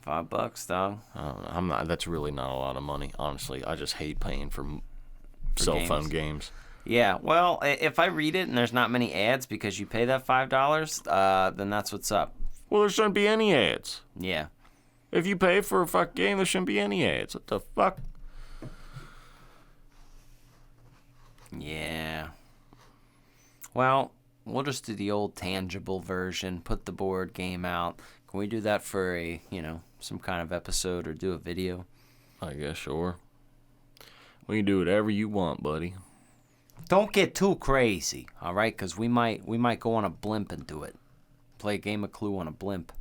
$5, dog. I'm not. That's really not a lot of money, honestly. I just hate paying for cell phone games. Yeah, well, if I read it and there's not many ads because you pay that $5, then that's what's up. Well, there shouldn't be any ads. Yeah. If you pay for a fuck game, there shouldn't be any ads. What the fuck? Yeah. Well, we'll just do the old tangible version, put the board game out. Can we do that for some kind of episode or do a video? I guess sure. We can do whatever you want, buddy. Don't get too crazy, all right? Because we might go on a blimp and do it. Play a game of Clue on a blimp.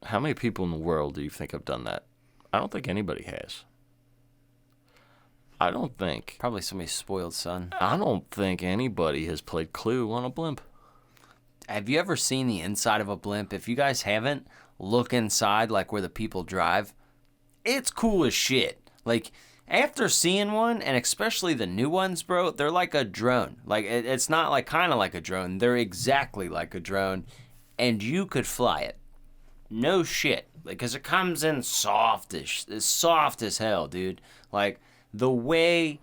How many people in the world do you think have done that? I don't think anybody has. I don't think Somebody's spoiled son. I don't think anybody has played Clue on a blimp. Have you ever seen the inside of a blimp? If you guys haven't, look inside, like where the people drive. It's cool as shit. Like, after seeing one, and especially the new ones, bro, they're like a drone. Like, it's not like kind of like a drone. They're exactly like a drone, and you could fly it. No shit. Because it comes in soft as hell, dude. Like, the way,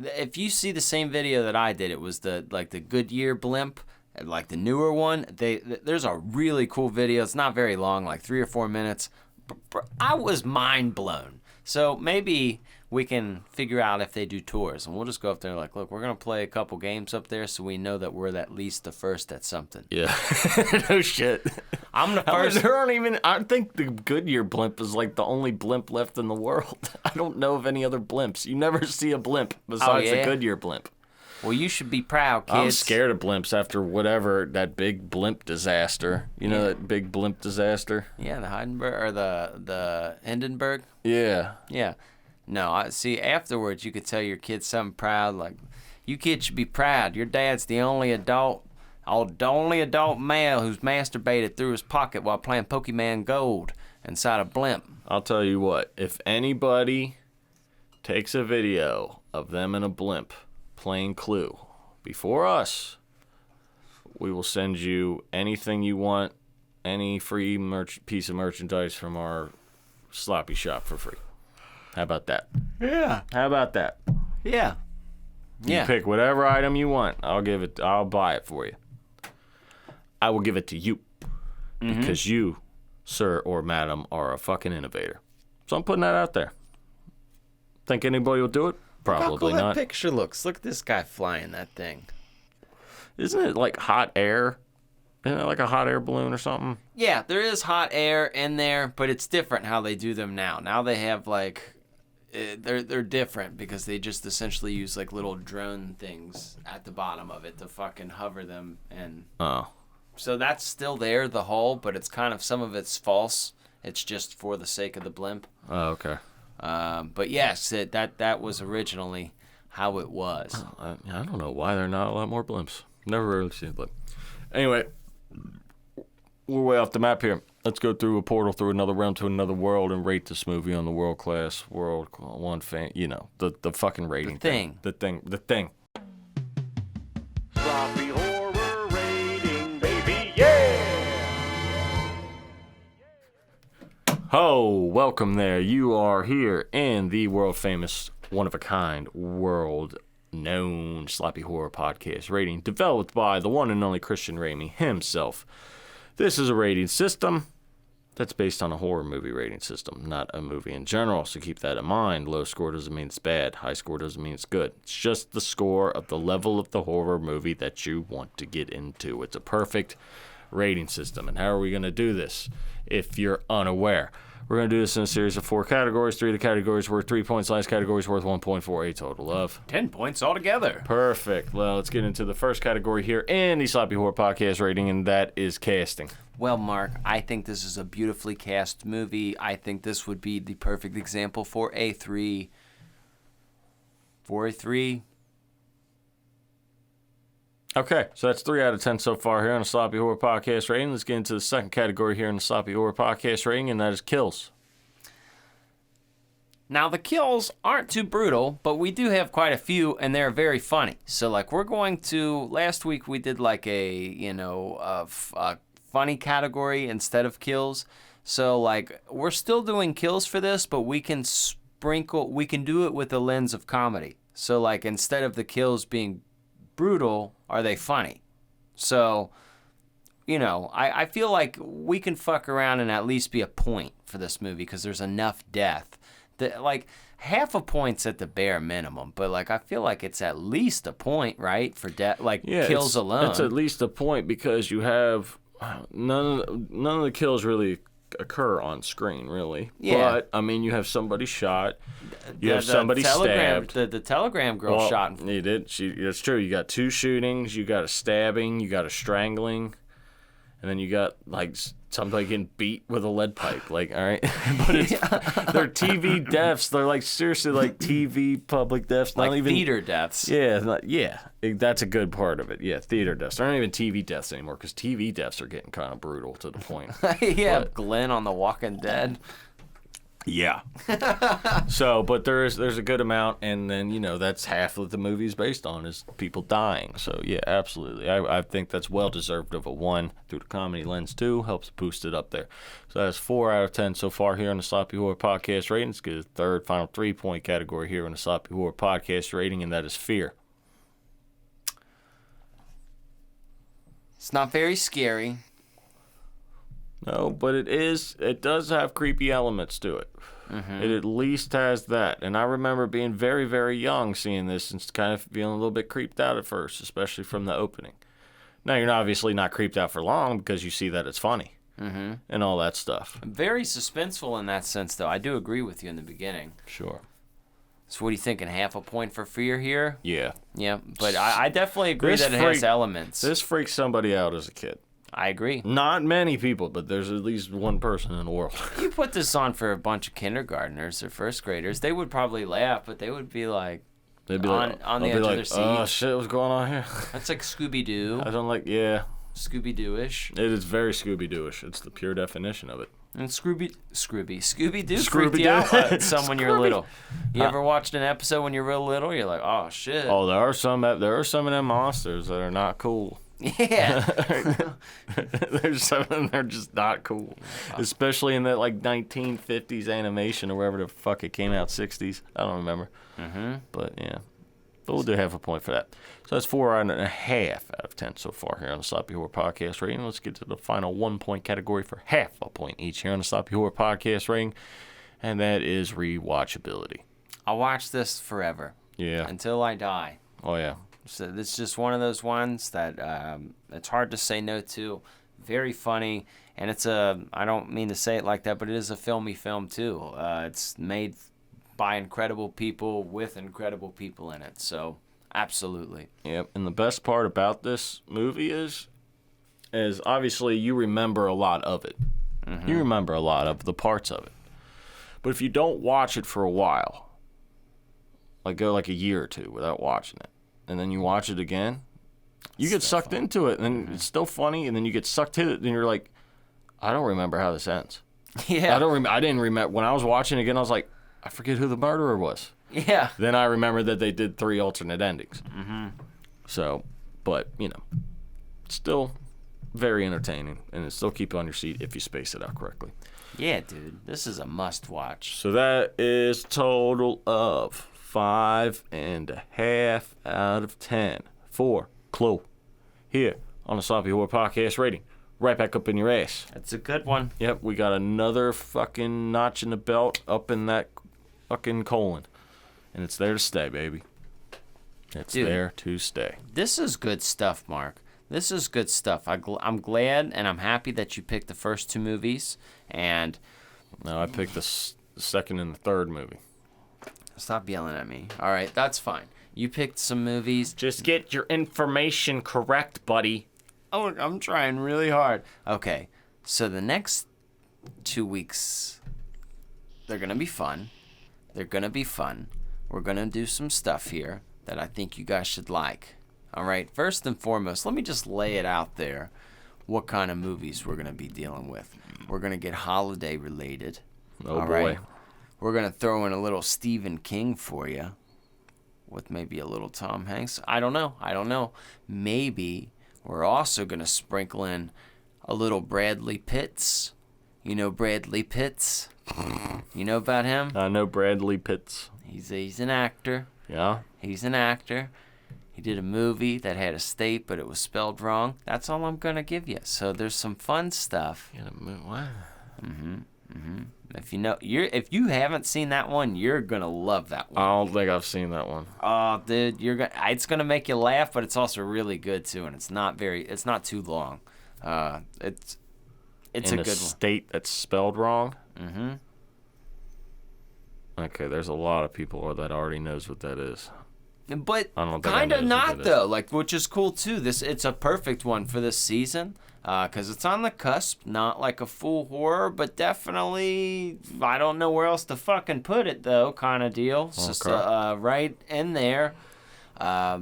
if you see the same video that I did, it was the Goodyear blimp, like the newer one. There's a really cool video. It's not very long, like 3 or 4 minutes. I was mind blown. So maybe we can figure out if they do tours, and we'll just go up there like, look, we're going to play a couple games up there so we know that we're at least the first at something. Yeah. No shit. I'm the first. There aren't even, I think the Goodyear blimp is like the only blimp left in the world. I don't know of any other blimps. You never see a blimp besides the Goodyear blimp. Well, you should be proud, kids. I'm scared of blimps after whatever, that big blimp disaster. You know that big blimp disaster? Yeah, the Heidenberg, or the Hindenburg. Yeah. Yeah. No, I see, afterwards you could tell your kids something proud, like, you kids should be proud. Your dad's the only adult male who's masturbated through his pocket while playing Pokemon Gold inside a blimp. I'll tell you what, if anybody takes a video of them in a blimp playing Clue before us, we will send you anything you want, any free piece of merchandise from our sloppy shop for free. How about that? Yeah. How about that? Yeah. You pick whatever item you want. I'll buy it for you. I will give it to you. because you, sir or madam, are a fucking innovator. So I'm putting that out there. Think anybody will do it? Probably Look how cool not. That picture looks. Look at this guy flying that thing. Isn't it like hot air? Isn't it like a hot air balloon or something? Yeah, there is hot air in there, but it's different how they do them now. Now they have like, they're different because they just essentially use like little drone things at the bottom of it to fucking hover them, and so that's still there, the hull, but it's kind of, some of it's false. It's just for the sake of the blimp. Oh, okay. But yes, that was originally how it was. I don't know why there are not a lot more blimps. Never really seen a blimp. Anyway, we're way off the map here. Let's go through a portal through another realm to another world and rate this movie on the world class, world one fan. You know, the fucking rating thing. The thing. Sloppy horror rating, baby, yeah! Ho, welcome there. You are here in the world famous, one of a kind, world known Sloppy Horror Podcast rating, developed by the one and only Christian Ramey himself. This is a rating system that's based on a horror movie rating system, not a movie in general, so keep that in mind. Low score doesn't mean it's bad. High score doesn't mean it's good. It's just the score of the level of the horror movie that you want to get into. It's a perfect rating system. And how are we going to do this if you're unaware? We're going to do this in a series of 4 categories. 3 of the categories worth 3 points. Last category is worth 1.4, a total of 10 points altogether. Perfect. Well, let's get into the first category here in the Sloppy Horror Podcast rating, and that is casting. Well, Mark, I think this is a beautifully cast movie. I think this would be the perfect example for a 3. Okay, so that's 3 out of 10 so far here on the Sloppy Horror Podcast rating. Let's get into the second category here in the Sloppy Horror Podcast rating, and that is kills. Now, the kills aren't too brutal, but we do have quite a few, and they're very funny. So, like, we're going to, last week we did like a funny category instead of kills. So, like, we're still doing kills for this, but we can do it with a lens of comedy. So, like, instead of the kills being brutal, are they funny? So, you know, I feel like we can fuck around and at least be a point for this movie because there's enough death. Like, half a point's at the bare minimum, but, like, I feel like it's at least a point, right, for death, like, kills alone. It's at least a point because you have none of the kills really occur on screen, really. Yeah. But, I mean, you have somebody shot. You have somebody stabbed. The Telegram girl shot. You did. That's true. You got 2 shootings. You got a stabbing. You got a strangling. And then you got, like, somebody getting beat with a lead pipe. Like, all right. But they're TV deaths. They're, like, seriously, like, TV public deaths. Like not even theater deaths. Yeah. That's a good part of it. Yeah, theater deaths. They're not even TV deaths anymore because TV deaths are getting kind of brutal to the point. Yeah, but Glenn on The Walking Dead. Yeah. So, but there's a good amount, and then, you know, that's half of the movie's based on is people dying. So, yeah, absolutely. I think that's well-deserved of a 1 through the comedy lens, too. Helps boost it up there. So that's 4 out of 10 so far here on the Sloppy Horror Podcast rating. Let's get a third, final 3-point category here on the Sloppy Horror Podcast rating, and that is fear. It's not very scary. No, but it does have creepy elements to it. Mm-hmm. It at least has that. And I remember being very, very young seeing this and kind of feeling a little bit creeped out at first, especially from the opening. Now, you're obviously not creeped out for long because you see that it's funny and all that stuff. Very suspenseful in that sense, though. I do agree with you in the beginning. Sure. So what are you thinking, half a point for fear here? Yeah. Yeah, but I definitely agree that it has elements. This freaks somebody out as a kid. I agree. Not many people, but there's at least one person in the world. You put this on for a bunch of kindergartners or first graders, they would probably laugh, but they would be like, they'd be on the edge of their seat. Oh shit, what's going on here? That's like Scooby-Doo. I don't like, yeah. Scooby-Doo-ish. It is very Scooby-Doo-ish. It's the pure definition of it. And Scooby-Doo freaked you out at some when you're little. You ever watched an episode when you're real little? You're like, oh shit. Oh, there are some of them monsters that are not cool. Yeah. There's some of them that are just not cool. Especially in that like 1950s animation or wherever the fuck it came out, 60s. I don't remember. Mm-hmm. But yeah. But we'll do half a point for that. So that's 4.5 out of 10 so far here on the Sloppy Horror Podcast rating. Let's get to the final 1-point category for half a point each here on the Sloppy Horror Podcast rating, and that is rewatchability. I'll watch this forever. Yeah. Until I die. Oh, yeah. So it's just one of those ones that it's hard to say no to. Very funny, and I don't mean to say it like that, but it is a filmy film too. It's made by incredible people with incredible people in it, so absolutely. Yep, and the best part about this movie is obviously you remember a lot of it. Mm-hmm. You remember a lot of the parts of it. But if you don't watch it for a while, like go like a year or two without watching it, and then you watch it again, you get sucked into it, and then it's still funny, and then you get sucked into it, and you're like, I don't remember how this ends. Yeah. I didn't remember. When I was watching it again, I was like, I forget who the murderer was. Yeah. Then I remembered that they did 3 alternate endings. Mm-hmm. So, but, still very entertaining, and it still keep you on your seat if you space it out correctly. Yeah, dude. This is a must-watch. So that is total of 5.5 out of 10 for Clue here on the Sloppy Horror Podcast rating. Right back up in your ass. That's a good one. Yep, we got another fucking notch in the belt up in that fucking colon. And it's there to stay, baby. It's there to stay. This is good stuff, Mark. This is good stuff. I'm glad and I'm happy that you picked the first 2 movies. And no, I picked the second and the third movie. Stop yelling at me. All right, that's fine. You picked some movies. Just get your information correct, buddy. Oh, I'm trying really hard. Okay, so the next 2 weeks, they're going to be fun. They're going to be fun. We're going to do some stuff here that I think you guys should like. All right, first and foremost, let me just lay it out there what kind of movies we're going to be dealing with. We're going to get holiday related. Oh, all boy. right? We're going to throw in a little Stephen King for you with maybe a little Tom Hanks. I don't know. Maybe we're also going to sprinkle in a little Bradley Pitts. You know Bradley Pitts? You know about him? I know Bradley Pitts. He's an actor. Yeah? He's an actor. He did a movie that had a state, but it was spelled wrong. That's all I'm going to give you. So there's some fun stuff. What? If you haven't seen that one, you're going to love that one. I don't think I've seen that one. Oh, dude, it's going to make you laugh, but it's also really good too, and it's not too long. It's in a good one. State that's spelled wrong? Mm-hmm. Okay, there's a lot of people that already knows what that is. But I don't think kind I of knows what not that though, which is cool too. It's a perfect one for this season, because it's on the cusp, not like a full horror, but definitely I don't know where else to fucking put it though, kind of deal. It's just right in there. I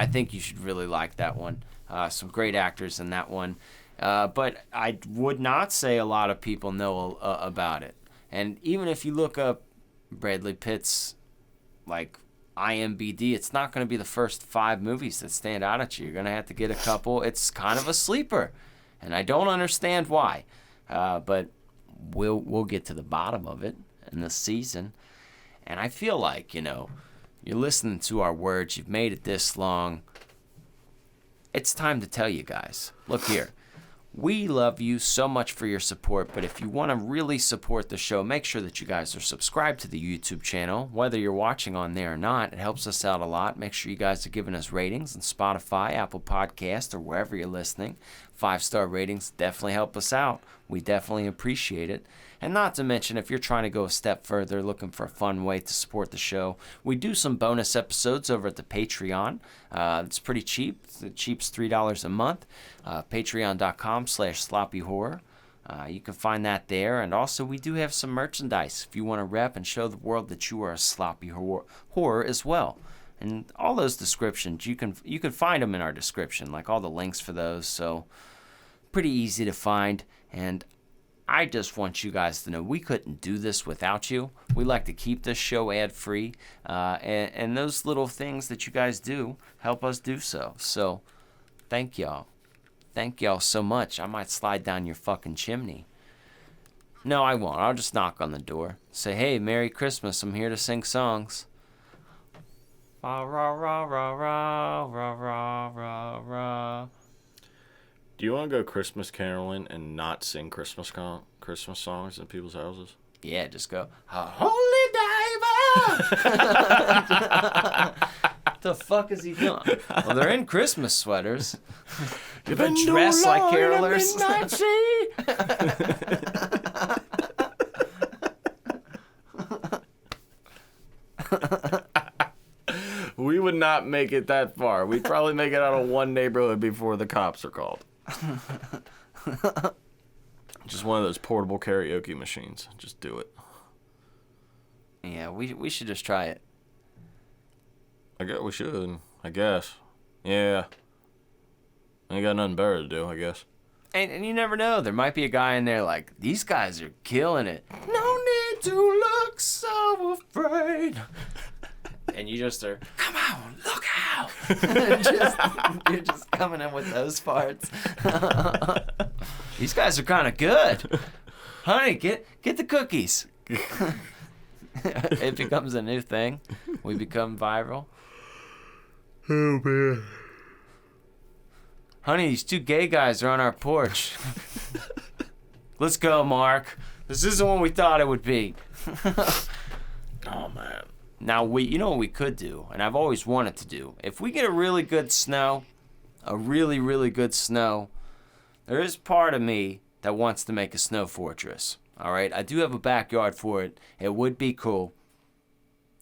think you should really like that one. Some great actors in that one, but I would not say a lot of people know about it. And even if you look up Bradley Pitt's like IMBD, it's not going to be the first 5 movies that stand out at you. You're going to have to get a couple. It's kind of a sleeper, and I don't understand why, but we'll get to the bottom of it in this season. And I feel like, you're listening to our words. You've made it this long. It's time to tell you guys. Look here. We love you so much for your support, but if you want to really support the show, make sure that you guys are subscribed to the YouTube channel. Whether you're watching on there or not, it helps us out a lot. Make sure you guys are giving us ratings on Spotify, Apple Podcast, or wherever you're listening. 5-star ratings definitely help us out. We definitely appreciate it. And not to mention, if you're trying to go a step further, looking for a fun way to support the show, we do some bonus episodes over at the Patreon. It's pretty cheap. The cheap's $3 a month. Patreon.com/sloppyhorror. You can find that there. And also, we do have some merchandise if you want to rep and show the world that you are a sloppy horror as well. And all those descriptions, you can find them in our description, like all the links for those. So pretty easy to find. And I just want you guys to know we couldn't do this without you. We like to keep this show ad-free, and those little things that you guys do help us do so. So thank y'all. Thank y'all so much. I might slide down your fucking chimney. No, I won't. I'll just knock on the door. Say, hey, Merry Christmas. I'm here to sing songs. Rah, rah, rah, rah, rah, rah, rah, rah, rah. Do you want to go Christmas caroling and not sing Christmas songs in people's houses? Yeah, just go, Holy Diver! What the fuck is he doing? Well, they're in Christmas sweaters. They're dressed like carolers. We would not make it that far. We'd probably make it out of one neighborhood before the cops are called. Just one of those portable karaoke machines. Just do it. Yeah, we should just try it. I guess we should. I guess. Yeah. Ain't got nothing better to do, I guess. And you never know. There might be a guy in there like, these guys are killing it. No need to look so afraid. And you just are, come on, look out. You're just coming in with those parts. These guys are kind of good. Honey, get the cookies. It becomes a new thing. We become viral. Oh, man. Honey, these two gay guys are on our porch. Let's go, Mark. This isn't what we thought it would be. Oh, man. Now, you know what we could do, and I've always wanted to do. If we get a really good snow, a really, really good snow, there is part of me that wants to make a snow fortress. All right? I do have a backyard for it. It would be cool.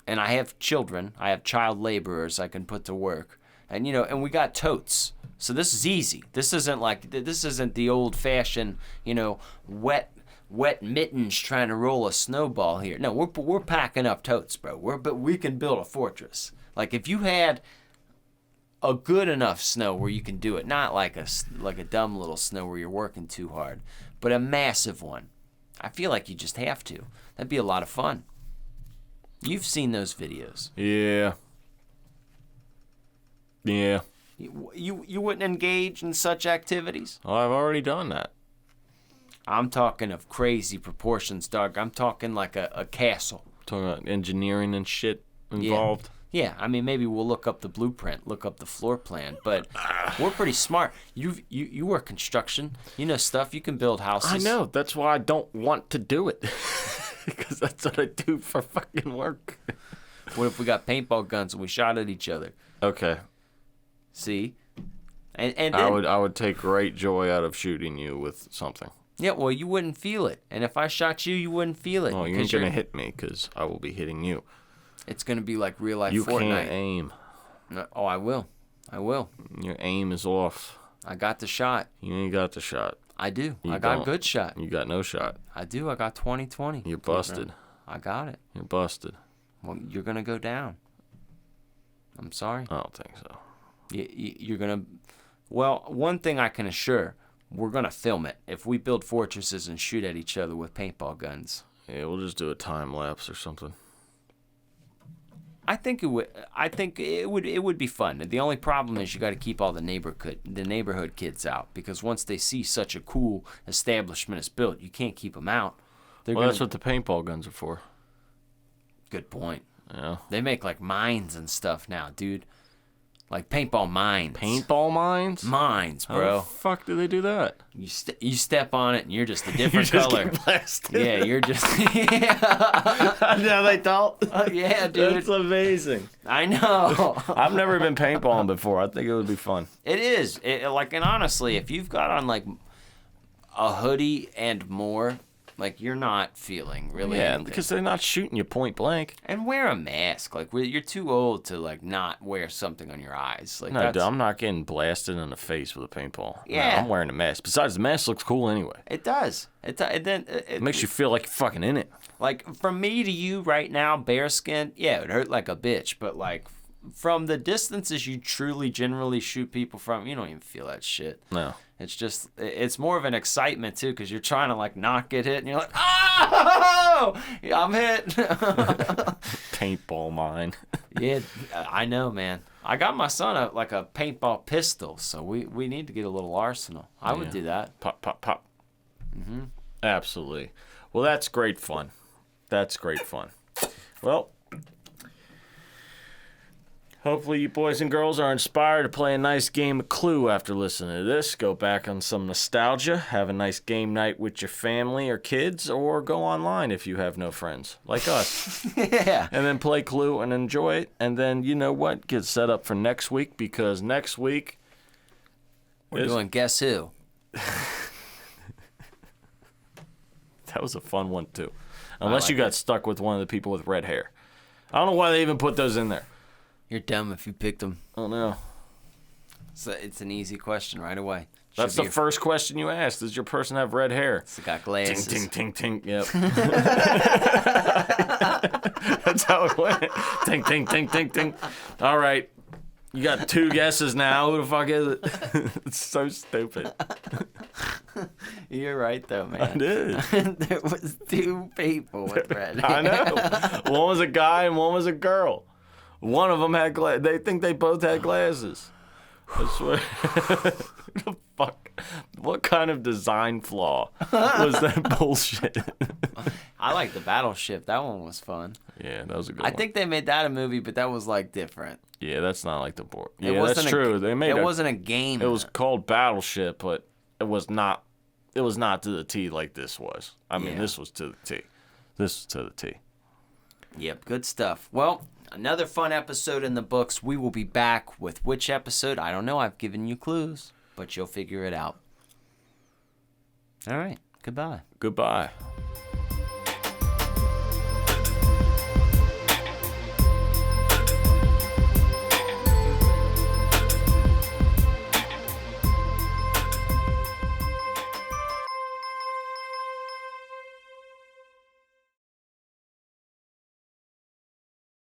And I have children. I have child laborers I can put to work. And, you know, and we got totes. So this is easy. This isn't the old-fashioned, you know, wet mittens trying to roll a snowball here. No, we're packing up totes, bro. But we can build a fortress. Like if you had a good enough snow where you can do it, not like a dumb little snow where you're working too hard, but a massive one. I feel like you just have to. That'd be a lot of fun. You've seen those videos. Yeah. Yeah. You wouldn't engage in such activities? Oh, I've already done that. I'm talking of crazy proportions, dog. I'm talking like a castle. Talking about engineering and shit involved. Yeah, I mean, maybe we'll look up the blueprint, look up the floor plan, but we're pretty smart. You work construction. You know stuff. You can build houses. I know. That's why I don't want to do it. Because that's what I do for fucking work. What if we got paintball guns and we shot at each other? Okay. See? And then, I would take great joy out of shooting you with something. Yeah, well, you wouldn't feel it. And if I shot you, you wouldn't feel it. Oh, you ain't going to hit me because I will be hitting you. It's going to be like real life you Fortnite. You can't aim. No, oh, I will. Your aim is off. I got the shot. You ain't got the shot. I do. You I got don't. a good shot. You got no shot. I do. I got 20/20. You're busted. I got it. You're busted. Well, you're going to go down. I'm sorry. I don't think so. You're going to... Well, one thing I can assure, we're going to film it if we build fortresses and shoot at each other with paintball guns. Yeah, we'll just do a time lapse or something. I think it would. I think it would be fun. The only problem is you got to keep all the neighborhood kids out, because once they see such a cool establishment is built, you can't keep them out. That's what the paintball guns are for. Good point. Yeah. They make like mines and stuff now, dude. Like paintball mines. Paintball mines? Mines, bro. How the fuck do they do that? You step on it and you're just a different color. Get blasted. Yeah, you're just. Yeah. No, they don't. Yeah, dude. That's amazing. I know. I've never been paintballing before. I think it would be fun. It is. And honestly, if you've got on like a hoodie and more, like you're not feeling really. Yeah, anything. because they're not shooting you point blank. And wear a mask. Like you're too old to like not wear something on your eyes. Like No, dude, I'm not getting blasted in the face with a paintball. Yeah. No, I'm wearing a mask. Besides, the mask looks cool anyway. It does. It makes you feel like you're fucking in it. Like from me to you right now, bearskin, yeah, it hurt like a bitch. But like from the distances you truly generally shoot people from, you don't even feel that shit. No. It's just, it's more of an excitement too, because you're trying to like not get hit and you're like, oh, yeah, I'm hit. Paintball mine. Yeah, I know, man. I got my son a paintball pistol, so we need to get a little arsenal. I would do that. Pop, pop, pop. Mm-hmm. Absolutely. Well, that's great fun. That's great fun. Well, Hopefully you boys and girls are inspired to play a nice game of Clue after listening to this. Go back on some nostalgia, have a nice game night with your family or kids, or go online if you have no friends, like us. Yeah. And then play Clue and enjoy it. And then, you know what? Get set up for next week, because next week... We're doing Guess Who? That was a fun one, too. Unless you got stuck with one of the people with red hair. I don't know why they even put those in there. You're dumb if you picked them. Oh, no. So it's an easy question right away. That's the first question you asked. Does your person have red hair? It's got glasses. Ting, ting, ting, ting. Yep. That's how it went. Ting, ting, ting, ting, ting. All right. You got 2 guesses now. Who the fuck is it? It's so stupid. You're right, though, man. I did. There was 2 people with red hair. I know. One was a guy and one was a girl. One of them had glasses. They think they both had glasses. I swear. The fuck? What kind of design flaw was that bullshit? I like the Battleship. That one was fun. Yeah, that was a good I one. think they made that a movie, but that was like different. Yeah, that's not like the board. It Yeah, wasn't that's true. They made it wasn't a game. It was called Battleship, but it was not. It was not to the T like this was. I mean, Yeah. this was to the T. This was to the T. Yep, good stuff. Well, another fun episode in the books. We will be back with which episode? I don't know. I've given you clues, but you'll figure it out. All right. Goodbye. Goodbye.